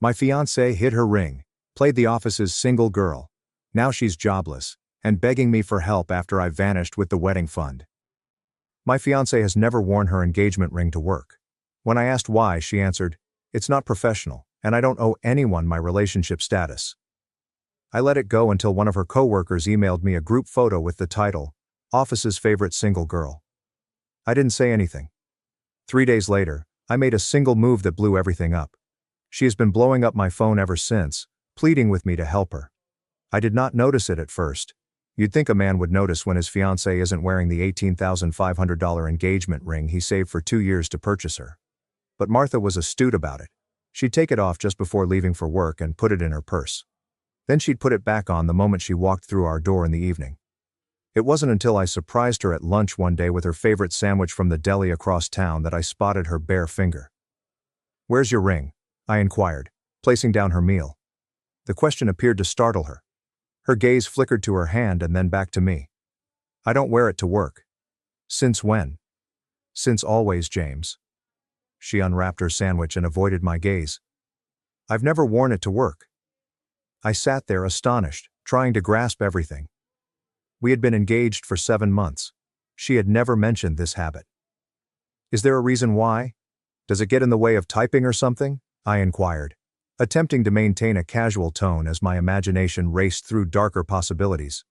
My fiancée hid her ring, played the office's single girl. Now she's jobless, and begging me for help after I vanished with the wedding fund. My fiancée has never worn her engagement ring to work. When I asked why, she answered, "It's not professional, and I don't owe anyone my relationship status." I let it go until one of her coworkers emailed me a group photo with the title, "Office's Favorite Single Girl." I didn't say anything. 3 days later, I made a single move that blew everything up. She has been blowing up my phone ever since, pleading with me to help her. I did not notice it at first. You'd think a man would notice when his fiancée isn't wearing the $18,500 engagement ring he saved for 2 years to purchase her. But Martha was astute about it. She'd take it off just before leaving for work and put it in her purse. Then she'd put it back on the moment she walked through our door in the evening. It wasn't until I surprised her at lunch one day with her favorite sandwich from the deli across town that I spotted her bare finger. "Where's your ring?" I inquired, placing down her meal. The question appeared to startle her. Her gaze flickered to her hand and then back to me. "I don't wear it to work." "Since when?" "Since always, James." She unwrapped her sandwich and avoided my gaze. "I've never worn it to work." I sat there astonished, trying to grasp everything. We had been engaged for 7 months. She had never mentioned this habit. "Is there a reason why? Does it get in the way of typing or something?" I inquired, attempting to maintain a casual tone as my imagination raced through darker possibilities.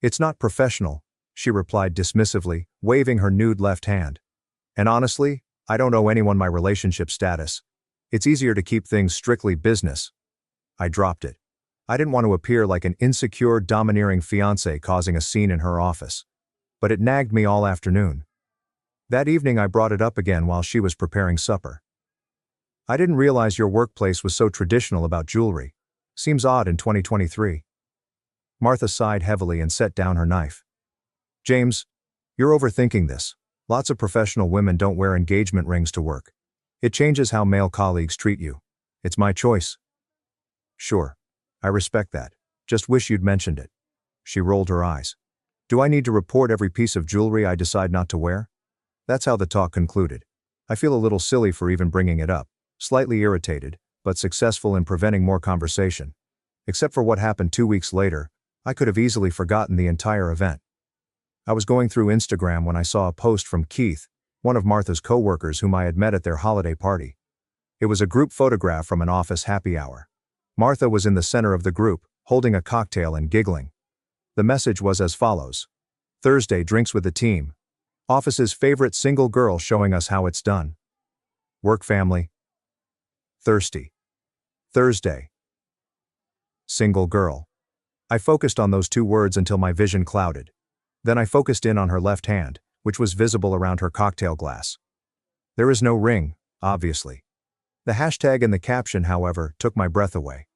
"It's not professional," she replied dismissively, waving her nude left hand. "And honestly, I don't owe anyone my relationship status. It's easier to keep things strictly business." I dropped it. I didn't want to appear like an insecure, domineering fiancé causing a scene in her office. But it nagged me all afternoon. That evening I brought it up again while she was preparing supper. "I didn't realize your workplace was so traditional about jewelry. Seems odd in 2023. Martha sighed heavily and set down her knife. "James, you're overthinking this. Lots of professional women don't wear engagement rings to work. It changes how male colleagues treat you. It's my choice." "Sure. I respect that. Just wish you'd mentioned it." She rolled her eyes. "Do I need to report every piece of jewelry I decide not to wear?" That's how the talk concluded. I feel a little silly for even bringing it up, slightly irritated, but successful in preventing more conversation. Except for what happened 2 weeks later, I could have easily forgotten the entire event. I was going through Instagram when I saw a post from Keith, one of Martha's co-workers whom I had met at their holiday party. It was a group photograph from an office happy hour. Martha was in the center of the group, holding a cocktail and giggling. The message was as follows: "Thursday drinks with the team. Office's favorite single girl showing us how it's done. Work family. Thirsty. Thursday. Single girl." I focused on those 2 words until my vision clouded. Then I focused in on her left hand, which was visible around her cocktail glass. There is no ring, obviously. The hashtag in the caption, however, took my breath away.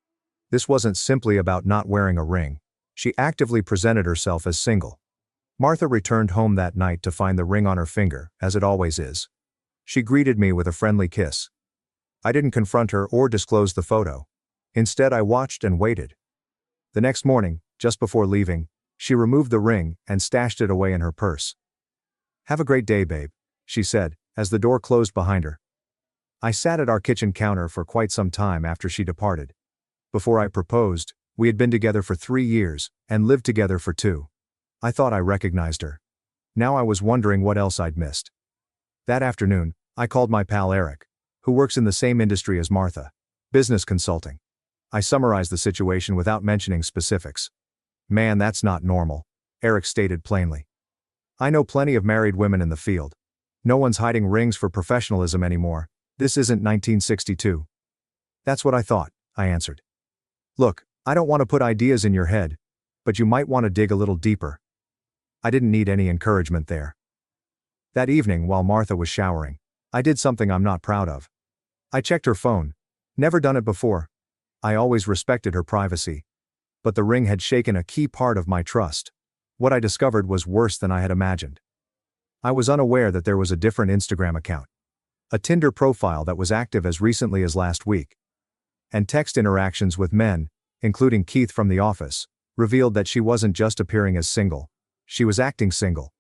This wasn't simply about not wearing a ring. She actively presented herself as single. Martha returned home that night to find the ring on her finger, as it always is. She greeted me with a friendly kiss. I didn't confront her or disclose the photo. Instead, I watched and waited. The next morning, just before leaving, she removed the ring and stashed it away in her purse. "Have a great day, babe," she said, as the door closed behind her. I sat at our kitchen counter for quite some time after she departed. Before I proposed, we had been together for 3 years, and lived together for 2. I thought I recognized her. Now I was wondering what else I'd missed. That afternoon, I called my pal Eric, who works in the same industry as Martha, business consulting. I summarized the situation without mentioning specifics. "Man, that's not normal," Eric stated plainly. "I know plenty of married women in the field. No one's hiding rings for professionalism anymore. This isn't 1962. "That's what I thought," I answered. "Look, I don't want to put ideas in your head, but you might want to dig a little deeper." I didn't need any encouragement there. That evening, while Martha was showering, I did something I'm not proud of. I checked her phone. Never done it before. I always respected her privacy. But the ring had shaken a key part of my trust. What I discovered was worse than I had imagined. I was unaware that there was a different Instagram account, a Tinder profile that was active as recently as last week, and text interactions with men, including Keith from the office, revealed that she wasn't just appearing as single, she was acting single.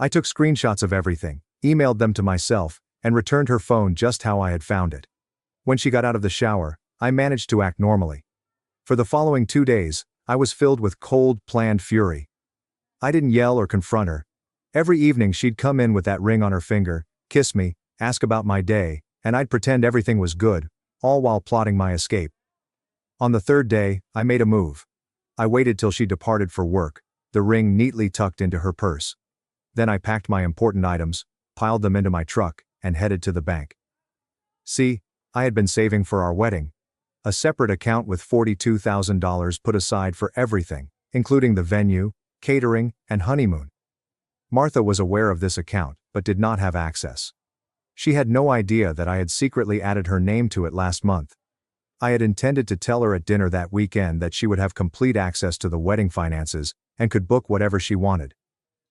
I took screenshots of everything, emailed them to myself, and returned her phone just how I had found it. When she got out of the shower, I managed to act normally. For the following 2 days, I was filled with cold, planned fury. I didn't yell or confront her. Every evening she'd come in with that ring on her finger, kiss me, ask about my day, and I'd pretend everything was good, all while plotting my escape. On the third day, I made a move. I waited till she departed for work, the ring neatly tucked into her purse. Then I packed my important items, piled them into my truck, and headed to the bank. See, I had been saving for our wedding. A separate account with $42,000 put aside for everything, including the venue, catering, and honeymoon. Martha was aware of this account, but did not have access. She had no idea that I had secretly added her name to it last month. I had intended to tell her at dinner that weekend that she would have complete access to the wedding finances and could book whatever she wanted.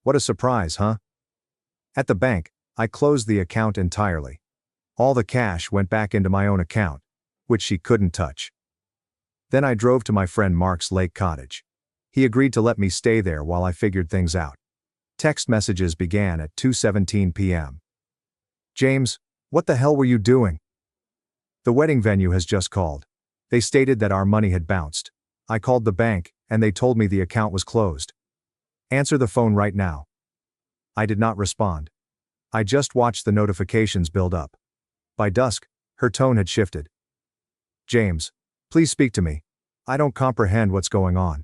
What a surprise, huh? At the bank, I closed the account entirely. All the cash went back into my own account, which she couldn't touch. Then I drove to my friend Mark's lake cottage. He agreed to let me stay there while I figured things out. Text messages began at 2:17 p.m. James, what the hell were you doing? The wedding venue has just called. They stated that our money had bounced. I called the bank, and they told me the account was closed. Answer the phone right now. I did not respond. I just watched the notifications build up. By dusk, her tone had shifted. James, please speak to me. I don't comprehend what's going on.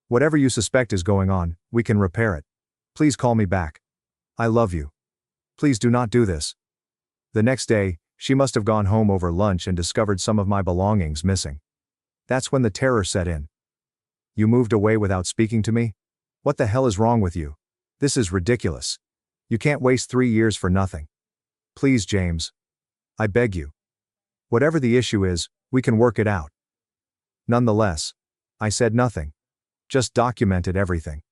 Whatever you suspect is going on, we can repair it. Please call me back. I love you. Please do not do this. The next day, she must have gone home over lunch and discovered some of my belongings missing. That's when the terror set in. You moved away without speaking to me? What the hell is wrong with you? This is ridiculous. You can't waste 3 years for nothing. Please, James. I beg you. Whatever the issue is, we can work it out. Nonetheless, I said nothing. Just documented everything.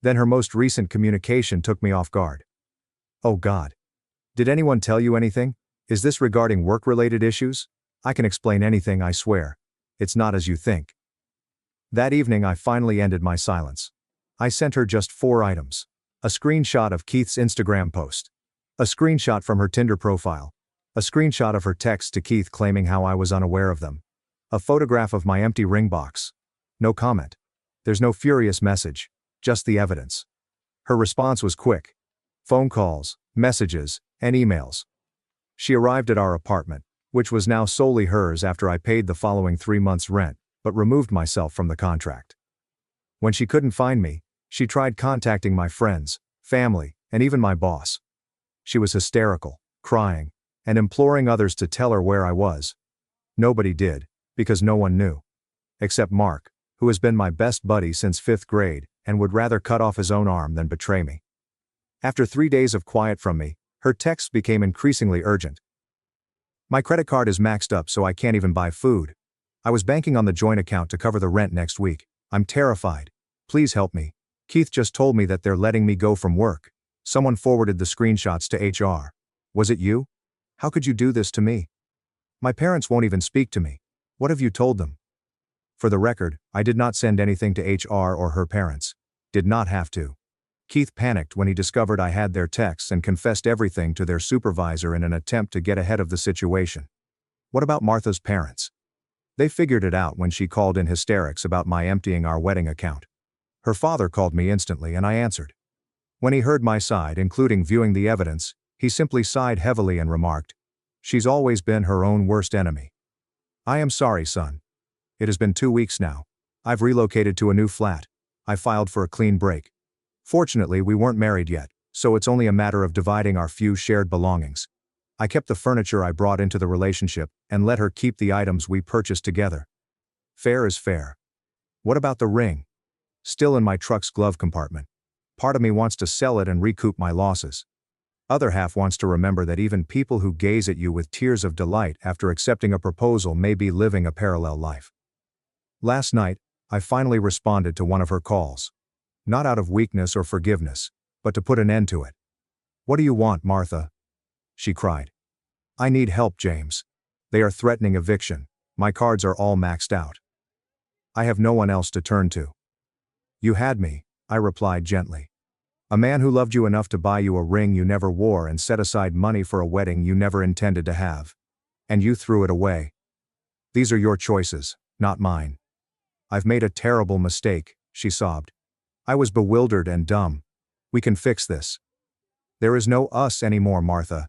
Then her most recent communication took me off guard. Oh God. Did anyone tell you anything? Is this regarding work-related issues? I can explain anything, I swear. It's not as you think. That evening I finally ended my silence. I sent her just 4 items. A screenshot of Keith's Instagram post. A screenshot from her Tinder profile. A screenshot of her text to Keith claiming how I was unaware of them. A photograph of my empty ring box. No comment. There's no furious message, just the evidence. Her response was quick. Phone calls, messages, and emails. She arrived at our apartment, which was now solely hers after I paid the following 3 months' rent, but removed myself from the contract. When she couldn't find me, she tried contacting my friends, family, and even my boss. She was hysterical, crying, and imploring others to tell her where I was. Nobody did, because no one knew. Except Mark, who has been my best buddy since 5th grade, and would rather cut off his own arm than betray me. After 3 days of quiet from me, her texts became increasingly urgent. My credit card is maxed up so I can't even buy food. I was banking on the joint account to cover the rent next week. I'm terrified. Please help me. Keith just told me that they're letting me go from work. Someone forwarded the screenshots to HR. Was it you? How could you do this to me? My parents won't even speak to me. What have you told them? For the record, I did not send anything to HR or her parents. Did not have to. Keith panicked when he discovered I had their texts and confessed everything to their supervisor in an attempt to get ahead of the situation. What about Martha's parents? They figured it out when she called in hysterics about my emptying our wedding account. Her father called me instantly and I answered. When he heard my side, including viewing the evidence, he simply sighed heavily and remarked, "She's always been her own worst enemy." I am sorry, son. It has been 2 weeks now. I've relocated to a new flat. I filed for a clean break. Fortunately, we weren't married yet, so it's only a matter of dividing our few shared belongings. I kept the furniture I brought into the relationship and let her keep the items we purchased together. Fair is fair. What about the ring? Still in my truck's glove compartment. Part of me wants to sell it and recoup my losses. Other half wants to remember that even people who gaze at you with tears of delight after accepting a proposal may be living a parallel life. Last night, I finally responded to one of her calls. Not out of weakness or forgiveness, but to put an end to it. "What do you want, Martha?" she cried. "I need help, James. They are threatening eviction. My cards are all maxed out. I have no one else to turn to." "You had me," I replied gently. "A man who loved you enough to buy you a ring you never wore and set aside money for a wedding you never intended to have. And you threw it away." These are your choices, not mine. I've made a terrible mistake, she sobbed. I was bewildered and dumb. We can fix this. There is no us anymore, Martha.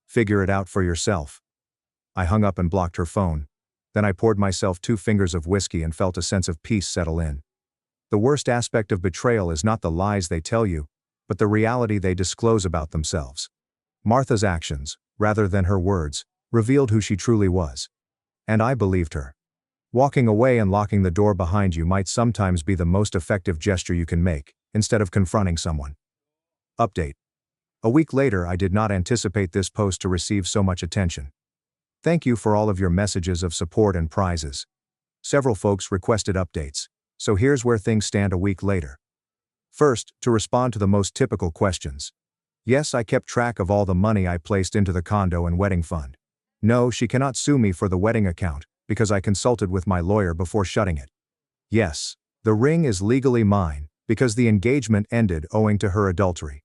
Figure it out for yourself. I hung up and blocked her phone. Then I poured myself 2 fingers of whiskey and felt a sense of peace settle in. The worst aspect of betrayal is not the lies they tell you, but the reality they disclose about themselves. Martha's actions, rather than her words, revealed who she truly was. And I believed her. Walking away and locking the door behind you might sometimes be the most effective gesture you can make, instead of confronting someone. Update. A week later, I did not anticipate this post to receive so much attention. Thank you for all of your messages of support and prizes. Several folks requested updates, so here's where things stand a week later. First, to respond to the most typical questions. Yes, I kept track of all the money I placed into the condo and wedding fund. No, she cannot sue me for the wedding account, because I consulted with my lawyer before shutting it. Yes, the ring is legally mine, because the engagement ended owing to her adultery.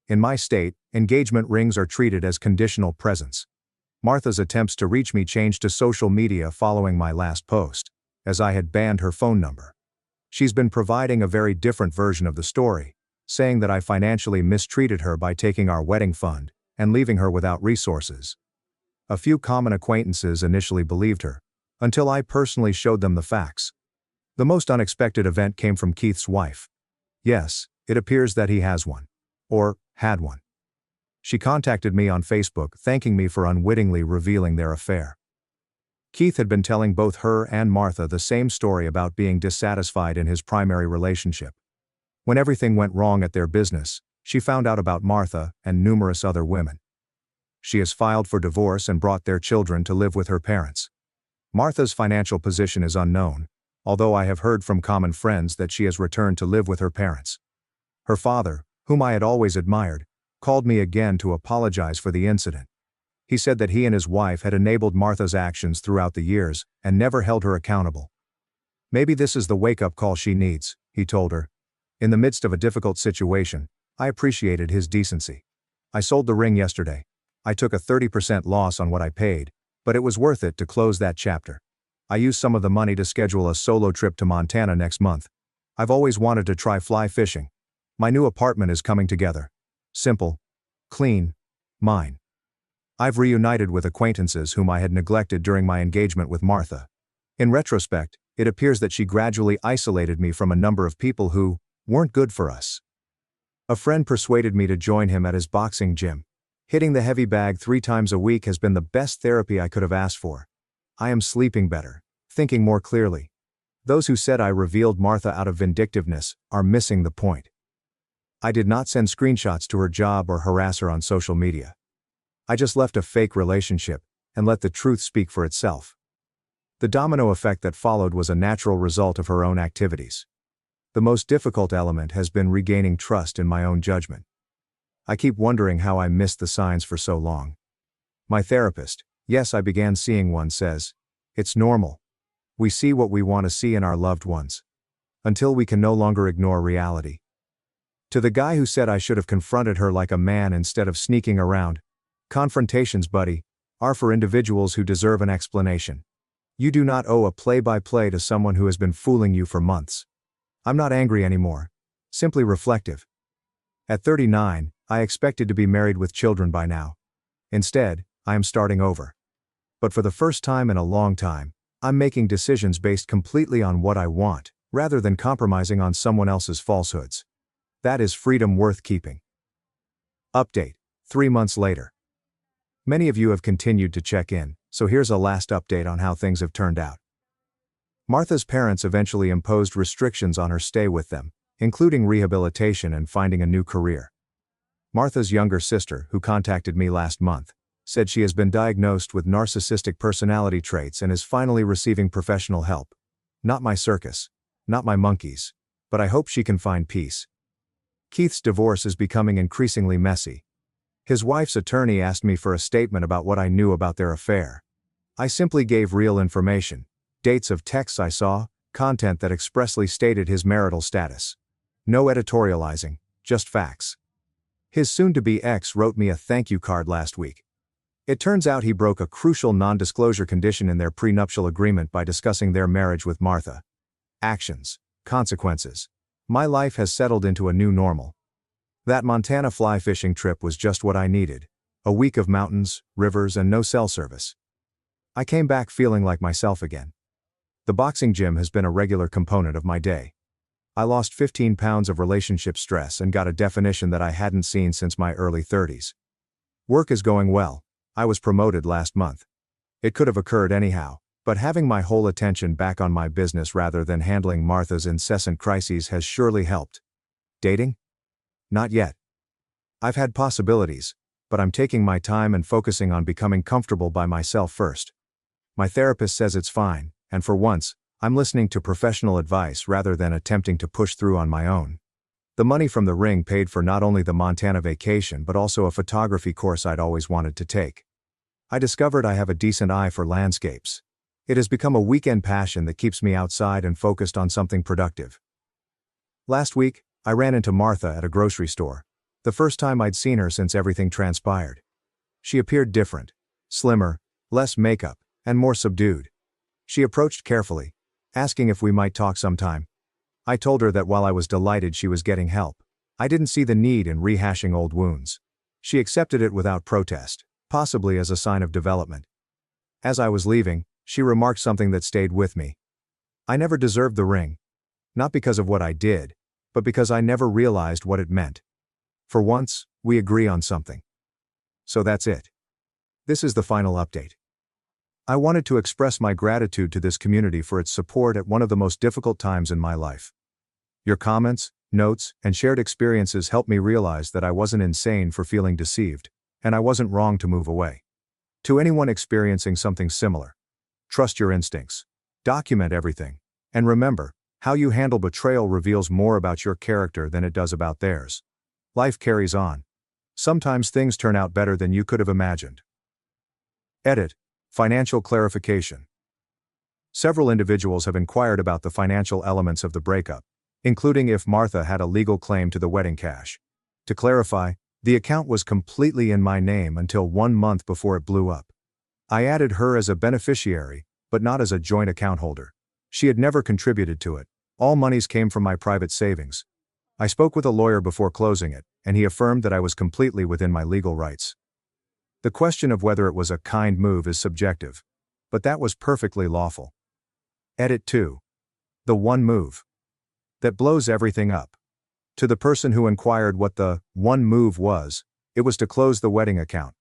In my state, engagement rings are treated as conditional presents. Martha's attempts to reach me changed to social media following my last post, as I had banned her phone number. She's been providing a very different version of the story, saying that I financially mistreated her by taking our wedding fund and leaving her without resources. A few common acquaintances initially believed her, until I personally showed them the facts. The most unexpected event came from Keith's wife. Yes, it appears that he has one. Or had one. She contacted me on Facebook thanking me for unwittingly revealing their affair. Keith had been telling both her and Martha the same story about being dissatisfied in his primary relationship. When everything went wrong at their business, she found out about Martha and numerous other women. She has filed for divorce and brought their children to live with her parents. Martha's financial position is unknown, although I have heard from common friends that she has returned to live with her parents. Her father, whom I had always admired, called me again to apologize for the incident. He said that he and his wife had enabled Martha's actions throughout the years and never held her accountable. Maybe this is the wake-up call she needs, he told her. In the midst of a difficult situation, I appreciated his decency. I sold the ring yesterday. I took a 30% loss on what I paid, but it was worth it to close that chapter. I used some of the money to schedule a solo trip to Montana next month. I've always wanted to try fly fishing. My new apartment is coming together. Simple. Clean. Mine. I've reunited with acquaintances whom I had neglected during my engagement with Martha. In retrospect, it appears that she gradually isolated me from a number of people who weren't good for us. A friend persuaded me to join him at his boxing gym. Hitting the heavy bag 3 times a week has been the best therapy I could have asked for. I am sleeping better, thinking more clearly. Those who said I revealed Martha out of vindictiveness are missing the point. I did not send screenshots to her job or harass her on social media. I just left a fake relationship and let the truth speak for itself. The domino effect that followed was a natural result of her own activities. The most difficult element has been regaining trust in my own judgment. I keep wondering how I missed the signs for so long. My therapist, yes, I began seeing one, says, it's normal. We see what we want to see in our loved ones. Until we can no longer ignore reality. To the guy who said I should have confronted her like a man instead of sneaking around, confrontations, buddy, are for individuals who deserve an explanation. You do not owe a play-by-play to someone who has been fooling you for months. I'm not angry anymore. Simply reflective. At 39, I expected to be married with children by now. Instead, I am starting over. But for the first time in a long time, I'm making decisions based completely on what I want, rather than compromising on someone else's falsehoods. That is freedom worth keeping. Update. 3 months later. Many of you have continued to check in, so here's a last update on how things have turned out. Martha's parents eventually imposed restrictions on her stay with them, including rehabilitation and finding a new career. Martha's younger sister, who contacted me last month, said she has been diagnosed with narcissistic personality traits and is finally receiving professional help. Not my circus, not my monkeys, but I hope she can find peace. Keith's divorce is becoming increasingly messy. His wife's attorney asked me for a statement about what I knew about their affair. I simply gave real information, dates of texts I saw, content that expressly stated his marital status. No editorializing, just facts. His soon-to-be ex wrote me a thank you card last week. It turns out he broke a crucial non-disclosure condition in their prenuptial agreement by discussing their marriage with Martha. Actions. Consequences. My life has settled into a new normal. That Montana fly fishing trip was just what I needed. A week of mountains, rivers, and no cell service. I came back feeling like myself again. The boxing gym has been a regular component of my day. I lost 15 pounds of relationship stress and got a definition that I hadn't seen since my early 30s. Work is going well. I was promoted last month. It could have occurred anyhow, but having my whole attention back on my business rather than handling Martha's incessant crises has surely helped. Dating? Not yet. I've had possibilities, but I'm taking my time and focusing on becoming comfortable by myself first. My therapist says it's fine, and for once, I'm listening to professional advice rather than attempting to push through on my own. The money from the ring paid for not only the Montana vacation but also a photography course I'd always wanted to take. I discovered I have a decent eye for landscapes. It has become a weekend passion that keeps me outside and focused on something productive. Last week, I ran into Martha at a grocery store. The first time I'd seen her since everything transpired. She appeared different, slimmer, less makeup, and more subdued. She approached carefully, asking if we might talk sometime. I told her that while I was delighted she was getting help, I didn't see the need in rehashing old wounds. She accepted it without protest, possibly as a sign of development. As I was leaving, she remarked something that stayed with me. I never deserved the ring. Not because of what I did, but because I never realized what it meant. For once, we agree on something. So that's it. This is the final update. I wanted to express my gratitude to this community for its support at one of the most difficult times in my life. Your comments, notes, and shared experiences helped me realize that I wasn't insane for feeling deceived, and I wasn't wrong to move away. To anyone experiencing something similar, trust your instincts. Document everything. And remember, how you handle betrayal reveals more about your character than it does about theirs. Life carries on. Sometimes things turn out better than you could have imagined. Edit. Financial clarification. Several individuals have inquired about the financial elements of the breakup, including if Martha had a legal claim to the wedding cash. To clarify, the account was completely in my name until 1 month before it blew up. I added her as a beneficiary, but not as a joint account holder. She had never contributed to it. All monies came from my private savings. I spoke with a lawyer before closing it, and he affirmed that I was completely within my legal rights. The question of whether it was a kind move is subjective, but that was perfectly lawful. Edit 2. The one move that blows everything up. To the person who inquired what the one move was, it was to close the wedding account.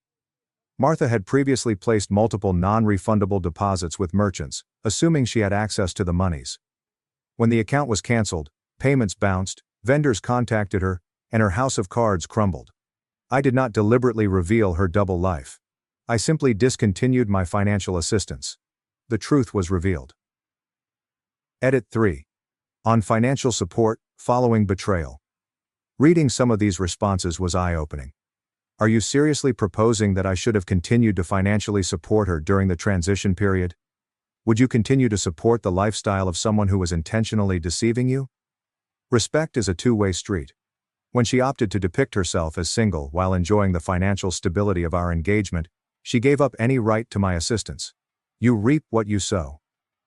Martha had previously placed multiple non-refundable deposits with merchants, assuming she had access to the monies. When the account was canceled, payments bounced, vendors contacted her, and her house of cards crumbled. I did not deliberately reveal her double life. I simply discontinued my financial assistance. The truth was revealed. Edit 3. On financial support, following betrayal. Reading some of these responses was eye-opening. Are you seriously proposing that I should have continued to financially support her during the transition period? Would you continue to support the lifestyle of someone who was intentionally deceiving you? Respect is a two-way street. When she opted to depict herself as single while enjoying the financial stability of our engagement, she gave up any right to my assistance. You reap what you sow.